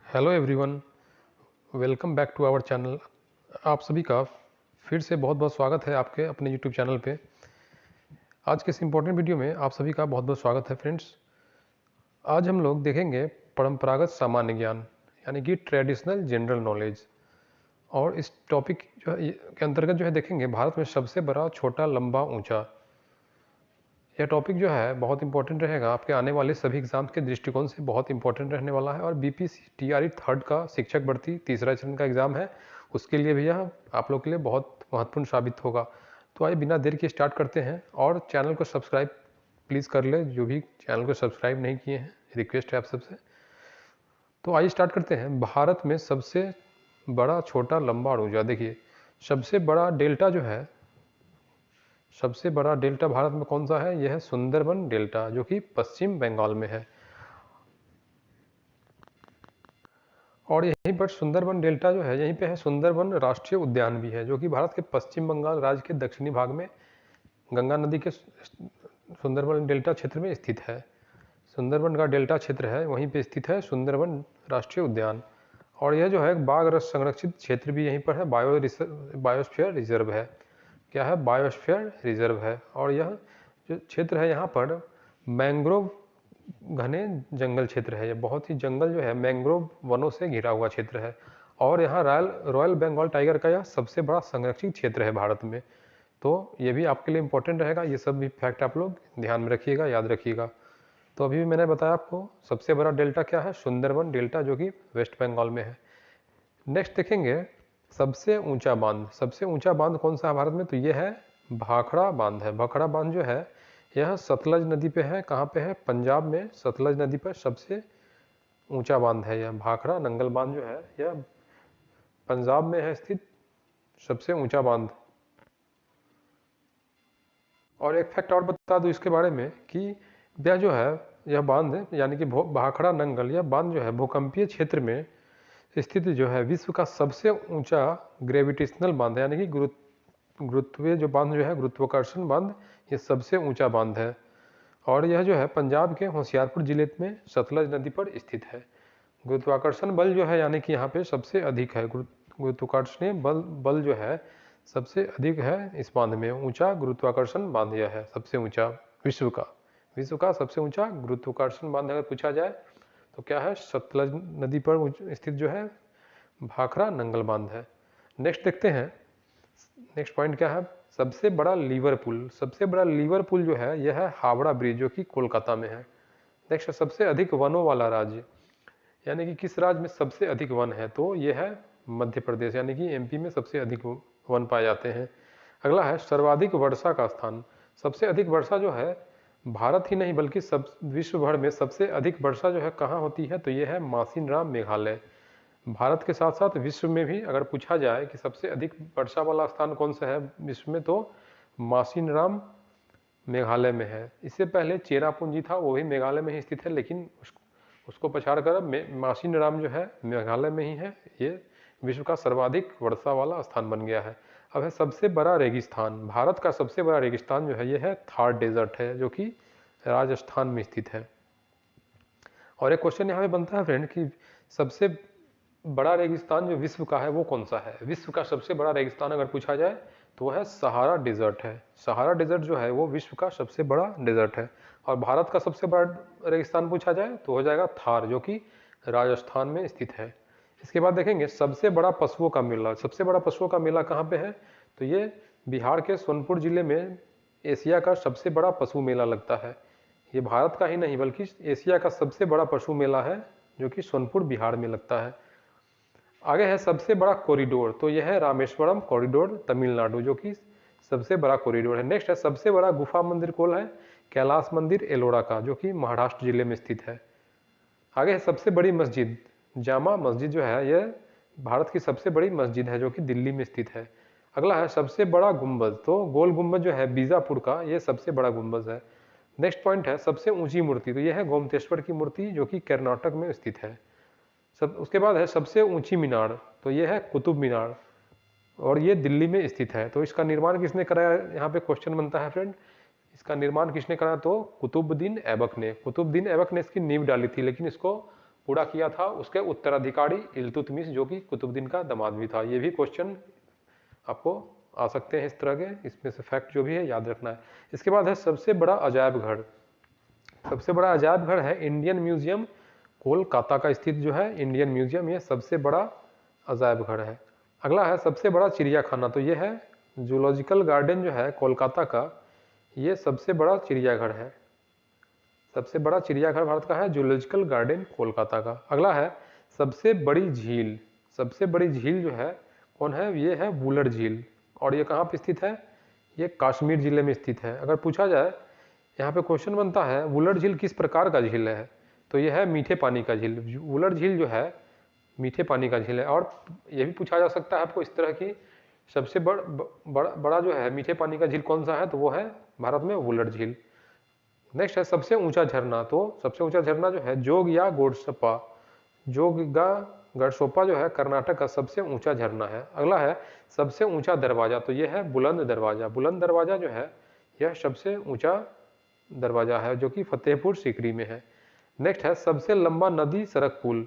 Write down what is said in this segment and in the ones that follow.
Hello everyone, welcome back to our channel. आप सभी का फिर से बहुत बहुत स्वागत है आपके अपने यूट्यूब चैनल पे। आज के इस इम्पोर्टेंट वीडियो में आप सभी का बहुत बहुत स्वागत है फ्रेंड्स। आज हम लोग देखेंगे परंपरागत सामान्य ज्ञान यानी कि ट्रेडिशनल जनरल नॉलेज। और इस टॉपिक के अंतर्गत जो है देखेंगे भारत में सबसे बड़ा, छोटा, लंबा, ऊंचा। यह टॉपिक जो है बहुत इंपॉर्टेंट रहेगा आपके आने वाले सभी एग्जाम्स के दृष्टिकोण से, बहुत इंपॉर्टेंट रहने वाला है। और BPCTRE थर्ड का शिक्षक भर्ती तीसरा चरण का एग्ज़ाम है, उसके लिए भी यह आप लोग के लिए बहुत महत्वपूर्ण साबित होगा। तो आइए बिना देर के स्टार्ट करते हैं। और चैनल को सब्सक्राइब प्लीज़ कर ले, जो भी चैनल को सब्सक्राइब नहीं किए हैं, रिक्वेस्ट है आप सबसे। तो आइए स्टार्ट करते हैं। भारत में सबसे बड़ा, छोटा, लंबा और ऊंचा। देखिए, सबसे बड़ा डेल्टा जो है, सबसे बड़ा डेल्टा भारत में कौन सा है? यह है सुंदरबन डेल्टा, जो कि पश्चिम बंगाल में है। और यहीं पर सुंदरबन डेल्टा जो है, यहीं पे है सुंदरबन राष्ट्रीय उद्यान भी है, जो कि भारत के पश्चिम बंगाल राज्य के दक्षिणी भाग में गंगा नदी के सुंदरबन डेल्टा क्षेत्र में स्थित है। सुंदरबन का डेल्टा क्षेत्र है, वहीं पे स्थित है सुंदरबन राष्ट्रीय उद्यान। और यह जो है बाघ रस संरक्षित क्षेत्र भी यहीं पर है, बायोस्फीयर रिजर्व है। क्या है? बायोस्फीयर रिजर्व है। और यह जो क्षेत्र है यहाँ पर मैंग्रोव घने जंगल क्षेत्र है। ये बहुत ही जंगल जो है मैंग्रोव वनों से घिरा हुआ क्षेत्र है। और यहाँ रॉयल बंगाल टाइगर का यह सबसे बड़ा संरक्षित क्षेत्र है भारत में। तो ये भी आपके लिए इम्पोर्टेंट रहेगा, ये सब भी फैक्ट आप लोग ध्यान में रखिएगा, याद रखिएगा। तो अभी भी मैंने बताया आपको सबसे बड़ा डेल्टा क्या है, सुंदरबन डेल्टा, जो कि वेस्ट बंगाल में है। नेक्स्ट देखेंगे सबसे ऊंचा बांध। सबसे ऊंचा बांध कौन सा है भारत में? तो ये है भाखड़ा बांध है। भाखड़ा बांध जो है यह सतलज नदी पे है। कहाँ पे है? पंजाब में सतलज नदी पर सबसे ऊंचा बांध है यह। भाखड़ा नंगल बांध जो है यह पंजाब में है स्थित सबसे ऊंचा बांध। और एक फैक्ट और बता दूं इसके बारे में कि यह जो है यह बांध यानी कि भाखड़ा नंगल, यह बांध जो है भूकंपीय क्षेत्र में स्थित जो है विश्व का सबसे ऊंचा ग्रेविटेशनल बांध है, यानी कि गुरुत्वीय जो बांध जो है, गुरुत्वाकर्षण बांध, ये सबसे ऊंचा बांध है। और यह जो है पंजाब के होशियारपुर जिले में सतलज नदी पर स्थित है। गुरुत्वाकर्षण बल जो है यानी कि यहाँ पे सबसे अधिक है, गुरुत्वाकर्षणीय बल जो है सबसे अधिक है इस बांध में। ऊंचा गुरुत्वाकर्षण बांध यह है, सबसे ऊंचा विश्व का सबसे ऊंचा गुरुत्वाकर्षण बांध अगर पूछा जाए तो क्या है? सतलज नदी पर स्थित जो है भाखड़ा नंगल बांध है। नेक्स्ट देखते हैं, नेक्स्ट पॉइंट क्या है? सबसे बड़ा लीवर पुल। सबसे बड़ा लीवर पुल जो है यह है हावड़ा ब्रिज, जो कि कोलकाता में है। नेक्स्ट, सबसे अधिक वनों वाला राज्य, यानी कि किस राज्य में सबसे अधिक वन है? तो यह है मध्य प्रदेश, यानी कि MP में सबसे अधिक वन पाए जाते हैं। अगला है सर्वाधिक वर्षा का स्थान। सबसे अधिक वर्षा जो है भारत ही नहीं बल्कि सब विश्व भर में सबसे अधिक वर्षा जो है कहाँ होती है? तो यह है मासिनराम मेघालय। भारत के साथ साथ विश्व में भी अगर पूछा जाए कि सबसे अधिक वर्षा वाला स्थान कौन सा है विश्व में, तो मासिनराम मेघालय में है। इससे पहले चेरापूंजी था, वो भी मेघालय में ही स्थित है, लेकिन उसको पछाड़ कर मासिनराम जो है मेघालय में ही है। ये विश्व का सर्वाधिक वर्षा वाला स्थान बन गया है। अब है सबसे बड़ा रेगिस्तान। भारत का सबसे बड़ा रेगिस्तान जो है ये है थार डेजर्ट है, जो कि राजस्थान में स्थित है। और एक क्वेश्चन यहाँ पे बनता है फ्रेंड कि सबसे बड़ा रेगिस्तान जो विश्व का है वो कौन सा है? विश्व का सबसे बड़ा रेगिस्तान अगर पूछा जाए तो वह है सहारा डेजर्ट है। सहारा डेजर्ट जो है वो विश्व का सबसे बड़ा डेजर्ट है। और भारत का सबसे बड़ा रेगिस्तान पूछा जाए तो हो जाएगा थार, जो कि राजस्थान में स्थित है। इसके बाद देखेंगे सबसे बड़ा पशुओं का मेला। सबसे बड़ा पशुओं का मेला कहाँ पे है? तो ये बिहार के सोनपुर जिले में एशिया का सबसे बड़ा पशु मेला लगता है। ये भारत का ही नहीं बल्कि एशिया का सबसे बड़ा पशु मेला है, जो कि सोनपुर बिहार में लगता है। आगे है सबसे बड़ा कॉरिडोर। तो यह है रामेश्वरम कॉरिडोर तमिलनाडु, जो कि सबसे बड़ा कॉरिडोर है। नेक्स्ट है सबसे बड़ा गुफा मंदिर कौन है? कैलाश मंदिर एलोरा का, जो कि महाराष्ट्र जिले में स्थित है। आगे है सबसे बड़ी मस्जिद। जामा मस्जिद जो है यह भारत की सबसे बड़ी मस्जिद है, जो कि दिल्ली में स्थित है। अगला है सबसे बड़ा गुंबद। तो गोल गुंबद जो है बीजापुर का, यह सबसे बड़ा गुंबद है। नेक्स्ट पॉइंट है सबसे ऊंची मूर्ति। तो यह है गोमतेश्वर की मूर्ति, जो कि कर्नाटक में स्थित है। उसके बाद है सबसे ऊंची मीनार। तो यह है कुतुब मीनार, और ये दिल्ली में स्थित है। तो इसका निर्माण किसने कराया? यहाँ पे क्वेश्चन बनता है फ्रेंड, इसका निर्माण किसने कराया? तो कुतुबुद्दीन ऐबक ने। कुतुबुद्दीन ऐबक ने इसकी नींव डाली थी, लेकिन इसको पूरा किया था उसके उत्तराधिकारी इल्तुतमिश, जो कि कुतुबुद्दीन का दामाद भी था। ये भी क्वेश्चन आपको आ सकते हैं इस तरह के, इसमें से फैक्ट जो भी है याद रखना है। इसके बाद है सबसे बड़ा अजायब घर। सबसे बड़ा अजायब घर है इंडियन म्यूजियम, कोलकाता का स्थित जो है इंडियन म्यूजियम, ये सबसे बड़ा अजायब घर है। अगला है सबसे बड़ा चिड़ियाखाना, तो ये है जूलॉजिकल गार्डन जो है कोलकाता का, ये सबसे बड़ा चिड़ियाघर है। सबसे बड़ा चिड़ियाघर भारत का है जूलॉजिकल गार्डन कोलकाता का। अगला है सबसे बड़ी झील। सबसे बड़ी झील जो है कौन है, ये है वुलर झील, और ये कहाँ पे स्थित है, ये कश्मीर जिले में स्थित है। अगर पूछा जाए यहाँ पे क्वेश्चन बनता है वुलर झील किस प्रकार का झील है, तो यह है मीठे पानी का झील। वुलर झील जो है मीठे पानी का झील है। और यह भी पूछा जा सकता है आपको इस तरह की, सबसे बड़ा जो है मीठे पानी का झील कौन सा है, तो वो है भारत में वुलर झील। नेक्स्ट है सबसे ऊंचा झरना, तो सबसे ऊंचा झरना जो है जोग या गोडसप्पा, जोगा गढ़सोपा जो है कर्नाटक का सबसे ऊंचा झरना है। अगला है सबसे ऊंचा दरवाजा, तो यह है बुलंद दरवाजा। बुलंद दरवाजा जो है यह सबसे ऊंचा दरवाजा है जो कि फतेहपुर सीकरी में है। नेक्स्ट है सबसे लंबा नदी सड़क पुल।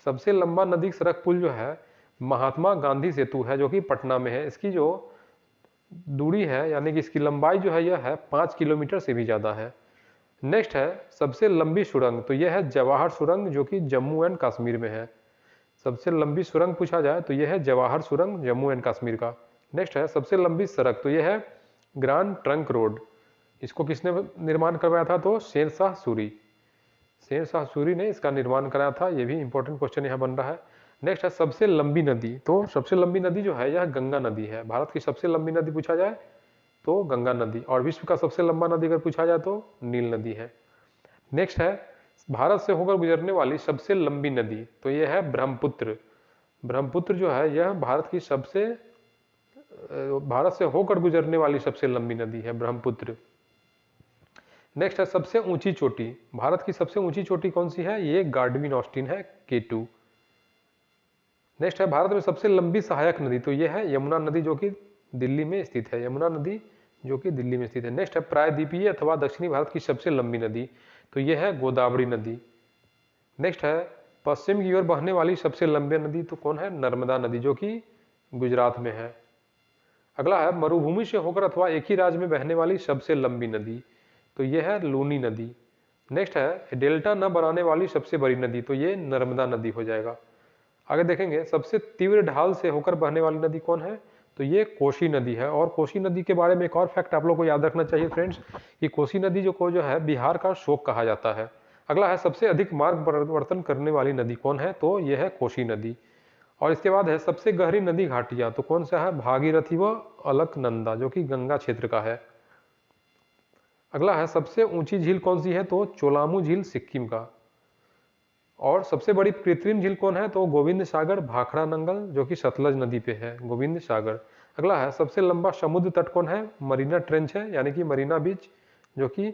सबसे लंबा नदी सड़क पुल जो है महात्मा गांधी सेतु है जो कि पटना में है। इसकी जो दूरी है यानी कि इसकी लंबाई जो है यह है 5 किलोमीटर से भी ज़्यादा है। नेक्स्ट है सबसे लंबी सुरंग, तो यह है जवाहर सुरंग जो कि जम्मू एंड कश्मीर में है। सबसे लंबी सुरंग पूछा जाए तो यह है जवाहर सुरंग जम्मू एंड कश्मीर का। नेक्स्ट है सबसे लंबी सड़क, तो यह है ग्रांड ट्रंक रोड। इसको किसने निर्माण करवाया था, तो शेरशाह सूरी। शेरशाह सूरी ने इसका निर्माण कराया था। ये भी इंपॉर्टेंट क्वेश्चन यहाँ बन रहा है। नेक्स्ट है सबसे लंबी नदी, तो सबसे लंबी नदी जो है यह गंगा नदी है। भारत की सबसे लंबी नदी पूछा जाए तो गंगा नदी, और विश्व का सबसे लंबा नदी अगर पूछा जाए तो नील नदी है। नेक्स्ट है भारत से होकर गुजरने वाली सबसे लंबी नदी, तो यह है ब्रह्मपुत्र। ब्रह्मपुत्र जो है यह भारत से होकर गुजरने वाली सबसे लंबी नदी है ब्रह्मपुत्र। नेक्स्ट है सबसे ऊंची चोटी। भारत की सबसे ऊंची चोटी कौन सी है, ये गार्डविन ऑस्टिन है, K2। नेक्स्ट है भारत में सबसे लंबी सहायक नदी, तो यह है यमुना नदी जो कि दिल्ली में स्थित है। यमुना नदी जो कि दिल्ली में स्थित है। नेक्स्ट है प्रायद्वीपीय अथवा दक्षिणी भारत की सबसे लंबी नदी, तो यह है गोदावरी नदी। नेक्स्ट है पश्चिम की ओर बहने वाली सबसे लंबी नदी, तो कौन है, नर्मदा नदी जो कि गुजरात में है। अगला है मरुभूमि से होकर अथवा एक ही राज्य में बहने वाली सबसे लंबी नदी, तो यह है लूनी नदी। नेक्स्ट है डेल्टा न बनाने वाली सबसे बड़ी नदी, तो ये नर्मदा नदी हो जाएगा। आगे देखेंगे सबसे तीव्र ढाल से होकर बहने वाली नदी कौन है, तो ये कोसी नदी है। और कोसी नदी के बारे में एक और फैक्ट आप लोग को याद रखना चाहिए फ्रेंड्स, कि कोसी नदी जो है बिहार का शोक कहा जाता है। अगला है सबसे अधिक मार्ग परिवर्तन करने वाली नदी कौन है, तो यह है कोसी नदी। और इसके बाद है सबसे गहरी नदी घाटियां, तो कौन सा है, भागीरथी व अलकनंदा जो कि गंगा क्षेत्र का है। अगला है सबसे ऊंची झील कौन सी है, तो चोलामू झील सिक्किम का। और सबसे बड़ी कृत्रिम झील कौन है, तो गोविंद सागर भाखड़ा नंगल जो कि सतलज नदी पे है, गोविंद सागर। अगला है सबसे लंबा समुद्र तट कौन है, मरीना ट्रेंच है यानी कि मरीना बीच जो कि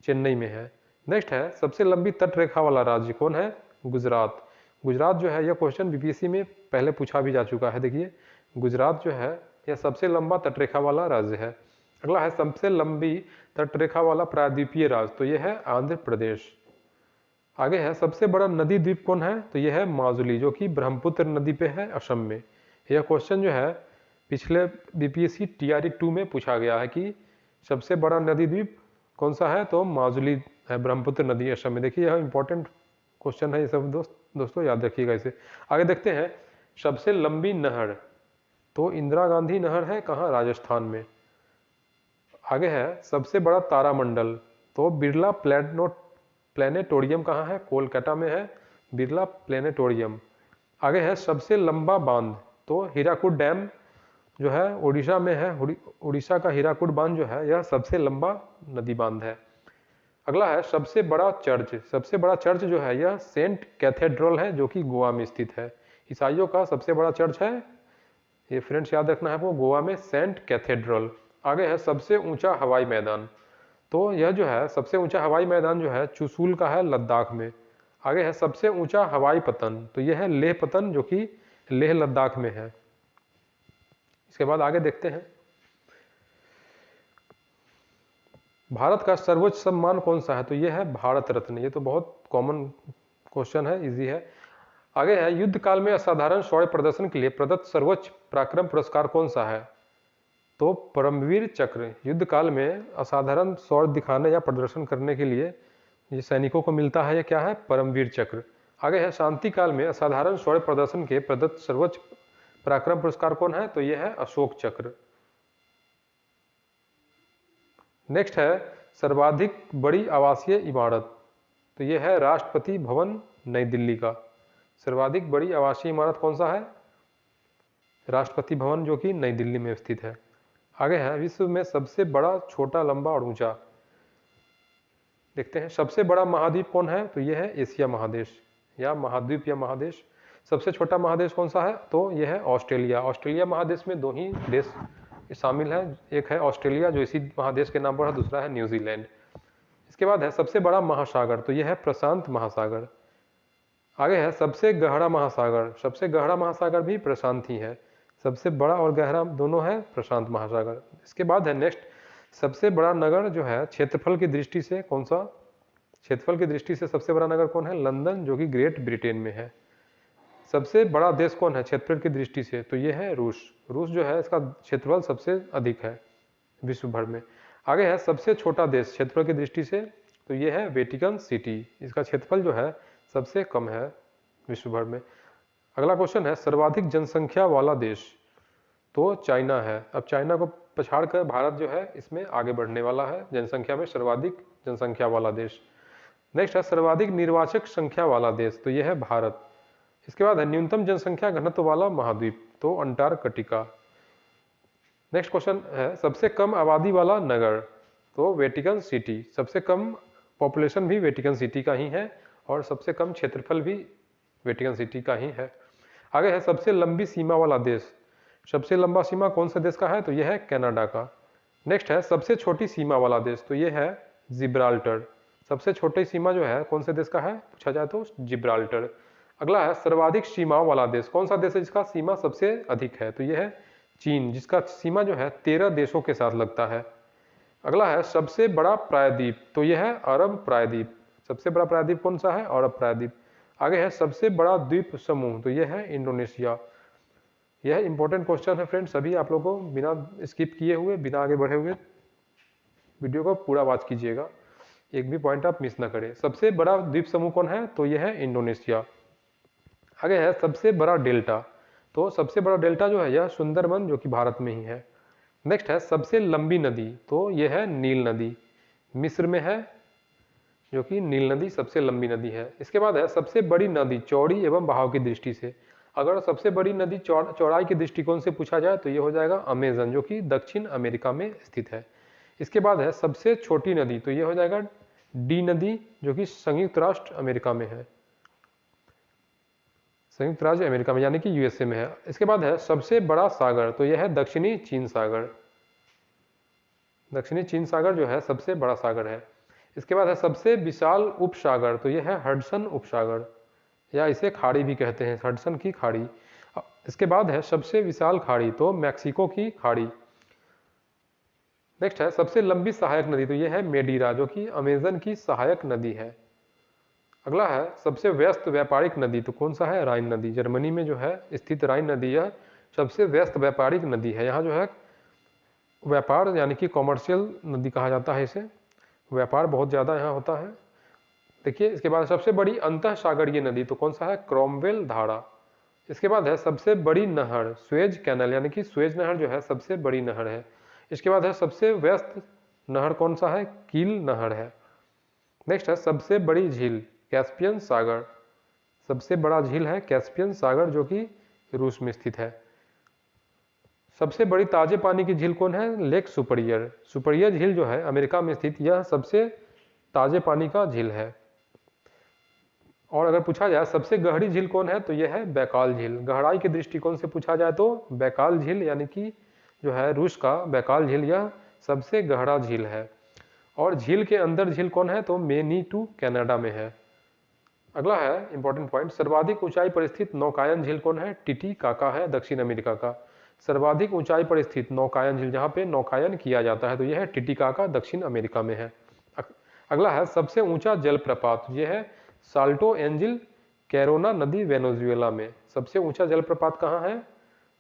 चेन्नई में है। नेक्स्ट है सबसे लंबी तट रेखा वाला राज्य कौन है, गुजरात। गुजरात जो है यह क्वेश्चन बीपीएससी में पहले पूछा भी जा चुका है। देखिए गुजरात जो है यह सबसे लंबा तटरेखा वाला राज्य है। अगला है सबसे लंबी तटरेखा वाला प्रायद्वीपीय राज्य, तो यह है आंध्र प्रदेश। आगे है सबसे बड़ा नदी द्वीप कौन है, तो यह है माजुली जो कि ब्रह्मपुत्र नदी पे है असम में। यह क्वेश्चन जो है पिछले बीपीएससी TRE 2 में पूछा गया है कि सबसे बड़ा नदी द्वीप कौन सा है, तो माजुली है, ब्रह्मपुत्र नदी असम में। देखिए यह इंपॉर्टेंट क्वेश्चन है, ये सब दोस्तों याद रखिएगा इसे। आगे देखते हैं सबसे लंबी नहर, तो इंदिरा गांधी नहर है कहाँ, राजस्थान में। आगे है सबसे बड़ा तारामंडल, तो बिरला प्लेनेटोरियम कहाँ है, कोलकाता में है बिरला प्लेनेटोरियम। आगे है सबसे लंबा बांध, तो हीराकुड डैम जो है उड़ीसा में है, उड़ीसा का हीराकुड बांध जो है यह सबसे लंबा नदी बांध है। अगला है सबसे बड़ा चर्च। सबसे बड़ा चर्च जो है यह सेंट कैथेड्रल है जो कि गोवा में स्थित है। ईसाइयों का सबसे बड़ा चर्च है, ये फ्रेंड्स याद रखना है आपको, गोवा में सेंट कैथेड्रल। आगे है सबसे ऊंचा हवाई मैदान, तो यह जो है सबसे ऊंचा हवाई मैदान जो है चुशूल का है, लद्दाख में। आगे है सबसे ऊंचा हवाई पतन, तो यह है लेह पतन जो कि लेह लद्दाख में है। इसके बाद आगे देखते हैं भारत का सर्वोच्च सम्मान कौन सा है, तो यह है भारत रत्न। ये तो बहुत कॉमन क्वेश्चन है, इजी है। आगे है, युद्ध काल में असाधारण शौर्य प्रदर्शन के लिए प्रदत्त सर्वोच्च पराक्रम पुरस्कार कौन सा है? तो परमवीर चक्र। युद्ध काल में असाधारण शौर्य दिखाने या प्रदर्शन करने के लिए ये सैनिकों को मिलता है, ये क्या है? परमवीर चक्र। आगे है, शांति काल में असाधारण शौर्य प्रदर्शन के प्रदत्त सर्वोच्च पराक्रम पुरस्कार कौन है? तो यह है अशोक चक्र। नेक्स्ट है, सर्वाधिक बड़ी आवासीय इमारत, तो यह है राष्ट्रपति भवन नई दिल्ली का। सर्वाधिक बड़ी आवासीय इमारत कौन सा है? राष्ट्रपति भवन, जो कि नई दिल्ली में स्थित है। आगे है, विश्व में सबसे बड़ा, छोटा, लंबा और ऊंचा, देखते हैं। सबसे बड़ा महाद्वीप कौन है? तो यह है एशिया महादेश या महाद्वीप या महादेश। सबसे छोटा महादेश कौन सा है? तो यह है ऑस्ट्रेलिया। ऑस्ट्रेलिया महादेश में 2 ही देश शामिल है, एक है ऑस्ट्रेलिया जो इसी महादेश के नाम पर है, दूसरा है न्यूजीलैंड। इसके बाद है सबसे बड़ा महासागर, तो यह है प्रशांत महासागर। आगे है सबसे गहरा महासागर, सबसे गहरा महासागर भी प्रशांत ही है, सबसे बड़ा और गहरा दोनों है प्रशांत महासागर। इसके बाद है नेक्स्ट, सबसे बड़ा नगर जो है क्षेत्रफल की दृष्टि से कौन सा? क्षेत्रफल की दृष्टि से सबसे बड़ा नगर कौन है? लंदन, जो कि ग्रेट ब्रिटेन में है। सबसे बड़ा देश कौन है क्षेत्रफल की दृष्टि से? तो ये है रूस। रूस जो है इसका क्षेत्रफल सबसे अधिक है विश्व भर में। आगे है सबसे छोटा देश क्षेत्रफल की दृष्टि से, तो ये है वेटिकन सिटी, इसका क्षेत्रफल जो है सबसे कम है विश्व भर में। अगला क्वेश्चन है, सर्वाधिक जनसंख्या वाला देश, तो चाइना है। अब चाइना को पछाड़ कर भारत जो है इसमें आगे बढ़ने वाला है जनसंख्या में, सर्वाधिक जनसंख्या वाला देश। नेक्स्ट है सर्वाधिक निर्वाचक संख्या वाला देश, तो यह है भारत। इसके बाद है न्यूनतम जनसंख्या घनत्व वाला महाद्वीप, तो अंटार्कटिका। नेक्स्ट क्वेश्चन है सबसे कम आबादी वाला नगर, तो वेटिकन सिटी। सबसे कम पॉपुलेशन भी वेटिकन सिटी का ही है और सबसे कम क्षेत्रफल भी वेटिकन सिटी का ही है। आगे है सबसे लंबी सीमा वाला देश, सबसे लंबा सीमा कौन सा देश का है? तो यह है कनाडा का। नेक्स्ट है सबसे छोटी सीमा वाला देश, तो यह है जिब्राल्टर। सबसे छोटी सीमा जो है कौन से देश का है पूछा जाए तो जिब्राल्टर। अगला है सर्वाधिक सीमाओं वाला देश, कौन सा देश है जिसका सीमा सबसे अधिक है? तो यह है चीन, जिसका सीमा जो है 13 देशों के साथ लगता है। अगला है सबसे बड़ा प्रायद्वीप, तो यह है अरब प्रायद्वीप। सबसे बड़ा प्रायद्वीप कौन सा है? अरब प्रायद्वीप। आगे है सबसे बड़ा द्वीप समूह, तो यह है इंडोनेशिया। यह इंपॉर्टेंट क्वेश्चन है फ्रेंड्स, सभी आप लोगों को बिना स्किप किए हुए, बिना आगे बढ़े हुए वीडियो को पूरा वॉच कीजिएगा, एक भी पॉइंट आप मिस ना करें। सबसे बड़ा द्वीप समूह कौन है? तो यह है इंडोनेशिया। आगे है सबसे बड़ा डेल्टा, तो सबसे बड़ा डेल्टा जो है यह सुंदरबन, जो कि भारत में ही है। नेक्स्ट है सबसे लंबी नदी, तो यह है नील नदी, मिस्र में है, जो कि नील नदी सबसे लंबी नदी है। इसके बाद है सबसे बड़ी नदी चौड़ी एवं बहाव की दृष्टि से। अगर सबसे बड़ी नदी चौड़ाई के दृष्टिकोण से पूछा जाए तो ये हो जाएगा अमेजन, जो कि दक्षिण अमेरिका में स्थित है। इसके बाद है सबसे छोटी नदी, तो ये हो जाएगा डी नदी, जो कि संयुक्त राष्ट्र अमेरिका में है, संयुक्त राज्य अमेरिका में यानी कि यूएसए में है। इसके बाद है सबसे बड़ा सागर, तो यह है दक्षिणी चीन सागर। दक्षिणी चीन सागर जो है सबसे बड़ा सागर है। इसके बाद है सबसे विशाल उपसागर, तो यह है हडसन उपसागर, या इसे खाड़ी भी कहते हैं, हडसन की खाड़ी। इसके बाद है सबसे विशाल खाड़ी, तो मैक्सिको की खाड़ी। नेक्स्ट है सबसे लंबी सहायक नदी, तो यह है मेडीरा, जो कि अमेजन की सहायक नदी है। अगला है सबसे व्यस्त व्यापारिक नदी, तो कौन सा है? राइन नदी। जर्मनी में जो है स्थित राइन नदी यह सबसे व्यस्त व्यापारिक नदी है। यहाँ जो है व्यापार यानी कि कॉमर्शियल नदी कहा जाता है इसे, व्यापार बहुत ज़्यादा यहाँ होता है। देखिए इसके बाद सबसे बड़ी अंतः सागरीय नदी, तो कौन सा है? क्रॉमवेल धारा। इसके बाद है सबसे बड़ी नहर स्वेज कैनल, यानी कि स्वेज नहर जो है सबसे बड़ी नहर है। इसके बाद है सबसे व्यस्त नहर कौन सा है? कील नहर है। नेक्स्ट है सबसे बड़ी झील कैस्पियन सागर, सबसे बड़ा झील है कैस्पियन सागर, जो कि रूस में स्थित है। सबसे बड़ी ताजे पानी की झील कौन है? Lake superior. सुपरियर झील जो है अमेरिका में स्थित, यह सबसे ताजे पानी का झील है। और अगर पूछा जाए सबसे गहरी झील कौन है, तो यह है बैकाल झील। गहराई के दृष्टिकोण से पूछा जाए तो बैकाल झील, यानी कि जो है रूस का बैकाल झील, यह सबसे गहरा झील है। और झील के अंदर झील कौन है? तो मेनीटू कनाडा में है। अगला है इंपॉर्टेंट पॉइंट, सर्वाधिक ऊंचाई पर स्थित नौकायन झील कौन है? टिटीकाका है, दक्षिण अमेरिका का। सर्वाधिक ऊंचाई पर स्थित नौकायन झील, जहाँ पे नौकायन किया जाता है, तो यह है टिटीकाका, दक्षिण अमेरिका में है। अगला है सबसे ऊंचा जलप्रपात, यह है साल्टो एंजिल कैरोना नदी वेनेजुएला में। सबसे ऊंचा जलप्रपात कहाँ है?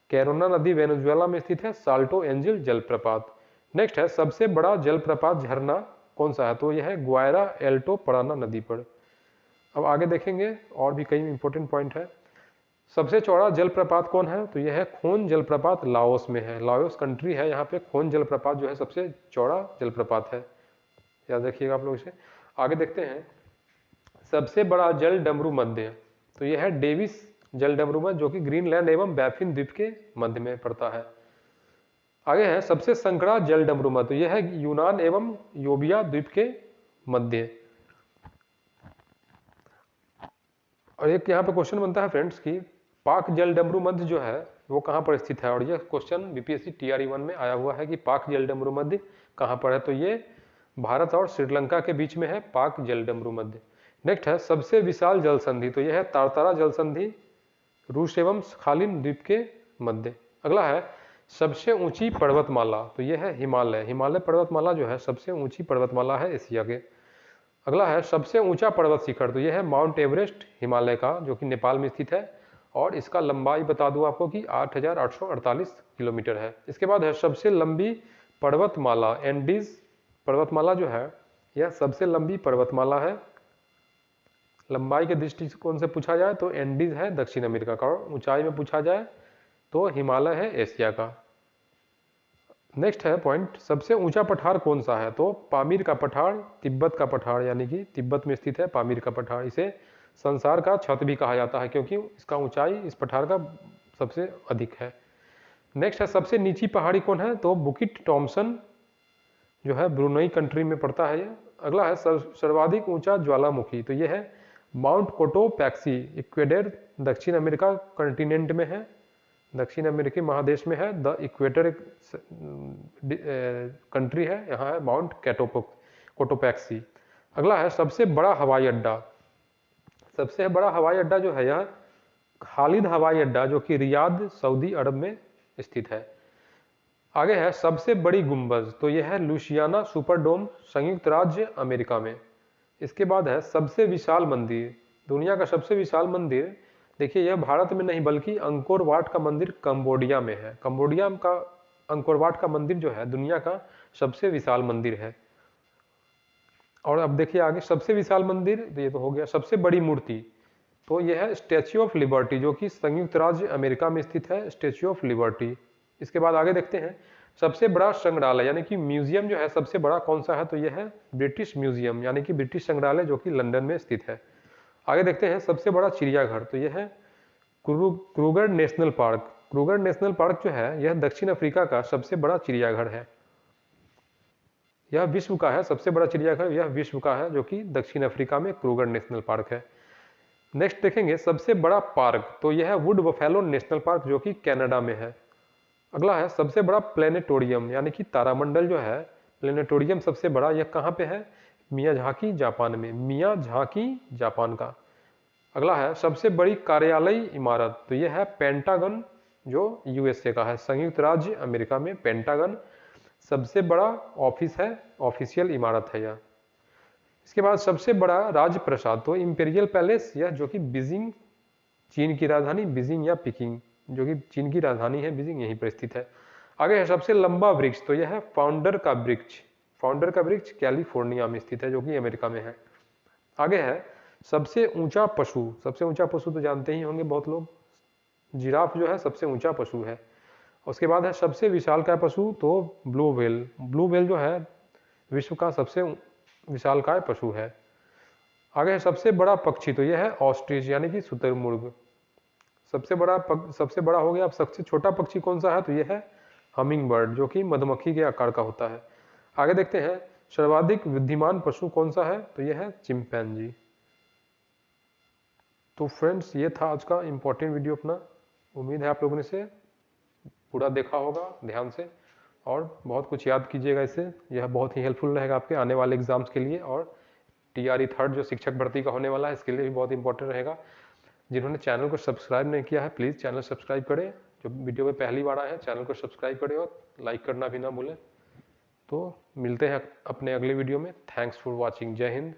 कैरोना नदी वेनेजुएला में स्थित है साल्टो एंजिल जलप्रपात। नेक्स्ट है सबसे बड़ा जलप्रपात झरना कौन सा है? तो यह है ग्वायरा एल्टो पराना नदी पर। अब आगे देखेंगे और भी कई इंपॉर्टेंट पॉइंट है। सबसे चौड़ा जलप्रपात कौन है? तो यह है खोन जलप्रपात, लाओस में है। लाओस कंट्री है, यहाँ पे खोन जलप्रपात जो है सबसे चौड़ा जलप्रपात है, याद रखिएगा आप लोग इसे। आगे देखते हैं सबसे बड़ा जल डमरू मध्य, तो यह है डेविस जल डमरू मध्य जो कि ग्रीनलैंड एवं बैफिन द्वीप के मध्य में पड़ता है। आगे है सबसे संकरा जल डमरू मध्य, तो यह है यूनान एवं योबिया द्वीप के मध्य। और एक यहाँ पे क्वेश्चन बनता है फ्रेंड्स कि पाक जल डमरू मध्य जो है वो कहाँ पर स्थित है? और यह क्वेश्चन बीपीएससी TRE 1 में आया हुआ है कि पाक जल डमरू मध्य कहाँ पर है? तो ये भारत और श्रीलंका के बीच में है पाक जल डमरू मध्य। नेक्स्ट है सबसे विशाल जल संधि, तो यह है तारतारा जल संधि रूस एवं सखालिन द्वीप के मध्य। अगला है सबसे ऊंची पर्वतमाला, तो यह है हिमालय। हिमालय पर्वतमाला जो है सबसे ऊंची पर्वतमाला है एशिया के। अगला है सबसे ऊंचा पर्वत शिखर, तो यह है माउंट एवरेस्ट हिमालय का जो कि नेपाल में स्थित है और इसका लंबाई बता दूं आपको कि 8,848 किलोमीटर है। इसके बाद है सबसे लंबी पर्वतमाला, एंडीज पर्वतमाला जो है यह सबसे लंबी पर्वतमाला है। लंबाई के दृष्टिकोण से पूछा जाए तो एंडीज है दक्षिण अमेरिका का, और ऊंचाई में पूछा जाए तो हिमालय है एशिया का। नेक्स्ट है पॉइंट सबसे ऊंचा पठार कौन सा है? तो पामीर का पठार, तिब्बत का पठार, यानी कि तिब्बत में स्थित है पामीर का पठार। इसे संसार का छत भी कहा जाता है क्योंकि इसका ऊंचाई इस पठार का सबसे अधिक है। नेक्स्ट है सबसे नीची पहाड़ी कौन है? तो बुकिट टॉमसन जो है ब्रुनई कंट्री में पड़ता है ये। अगला है सर्वाधिक ऊंचा ज्वालामुखी, तो यह है माउंट कोटोपैक्सी, इक्वेडर दक्षिण अमेरिका कंटिनेंट में है, दक्षिण अमेरिकी महादेश में है। द इक्वेटर कंट्री है, यहाँ है माउंट कोटोपैक्सी। अगला है सबसे बड़ा हवाई अड्डा। सबसे बड़ा हवाई अड्डा जो है यह खालिद हवाई अड्डा जो कि रियाद सऊदी अरब में स्थित है। आगे है सबसे बड़ी गुंबज, तो यह है लुसियाना सुपरडोम संयुक्त राज्य अमेरिका में। इसके बाद है सबसे विशाल मंदिर, दुनिया का सबसे विशाल मंदिर, देखिए यह भारत में नहीं बल्कि अंकोर वाट का मंदिर कंबोडिया में है। कंबोडिया का अंकोर वाट का मंदिर जो है दुनिया का सबसे विशाल मंदिर है। और अब देखिए आगे सबसे विशाल मंदिर, तो ये तो हो गया। सबसे बड़ी मूर्ति, तो यह है स्टैच्यू ऑफ लिबर्टी जो कि संयुक्त राज्य अमेरिका में स्थित है, स्टैच्यू ऑफ लिबर्टी। इसके बाद आगे देखते हैं सबसे बड़ा संग्रहालय यानी कि म्यूजियम जो है सबसे बड़ा कौन सा है? तो यह है ब्रिटिश म्यूजियम यानी कि ब्रिटिश संग्रहालय जो कि लंदन में स्थित है। आगे देखते हैं सबसे बड़ा चिड़ियाघर, तो यह है Kruger national park. Kruger national park जो है यह दक्षिण अफ्रीका का सबसे बड़ा चिड़ियाघर है। यह विश्व का है, सबसे बड़ा चिड़ियाघर यह विश्व का है जो कि दक्षिण अफ्रीका में क्रूगर नेशनल पार्क है। नेक्स्ट देखेंगे सबसे बड़ा पार्क, तो यह है वुड बफेलो नेशनल पार्क जो कि कनाडा में है। अगला है सबसे बड़ा प्लेनेटोरियम यानी कि तारामंडल जो है प्लेनेटोरियम सबसे बड़ा, यह कहाँ पे है? मियाझाकी जापान में, मियाझाकी जापान का। अगला है सबसे बड़ी कार्यालय इमारत, तो यह है पेंटागन जो यूएसए का है, संयुक्त राज्य अमेरिका में पेंटागन सबसे बड़ा ऑफिस है, ऑफिशियल इमारत है यह। इसके बाद सबसे बड़ा राजप्रसाद, तो इंपेरियल पैलेस, यह जो कि बीजिंग चीन की राजधानी बीजिंग या पिकिंग जो कि चीन की राजधानी है बीजिंग यहीं पर स्थित है। आगे है सबसे लंबा वृक्ष, तो यह है फाउंडर का वृक्ष। फाउंडर का वृक्ष कैलिफोर्निया में स्थित है जो कि अमेरिका में है। आगे है सबसे ऊंचा पशु, सबसे ऊंचा पशु तो जानते ही होंगे बहुत लोग, जिराफ जो है सबसे ऊंचा पशु है। उसके बाद है सबसे विशालकाय पशु, तो ब्लू व्हेल। ब्लू व्हेल जो है विश्व का सबसे विशालकाय पशु है। आगे है सबसे बड़ा पक्षी, तो यह है ऑस्ट्रिच यानी कि शुतुरमुर्ग। सबसे बड़ा हो गया। अब सबसे छोटा पक्षी कौन सा है? तो यह है हमिंग बर्ड जो कि मधुमक्खी के आकार का होता है। आगे देखते हैं सर्वाधिक बुद्धिमान पशु कौन सा है? तो यह है चिंपैंजी। तो फ्रेंड्स ये था आज का इम्पोर्टेंट वीडियो अपना। उम्मीद है आप लोगों ने इसे पूरा देखा होगा ध्यान से और बहुत कुछ याद कीजिएगा इससे। यह बहुत ही हेल्पफुल रहेगा आपके आने वाले एग्जाम्स के लिए, और TRE 3 जो शिक्षक भर्ती का होने वाला है इसके लिए भी बहुत इंपॉर्टेंट रहेगा। जिन्होंने चैनल को सब्सक्राइब नहीं किया है प्लीज़ चैनल सब्सक्राइब करें। जो वीडियो में पहली बार आए हैं चैनल को सब्सक्राइब करें और लाइक करना भी ना भूलें। तो मिलते हैं अपने अगले वीडियो में। Thanks for watching. जय हिंद।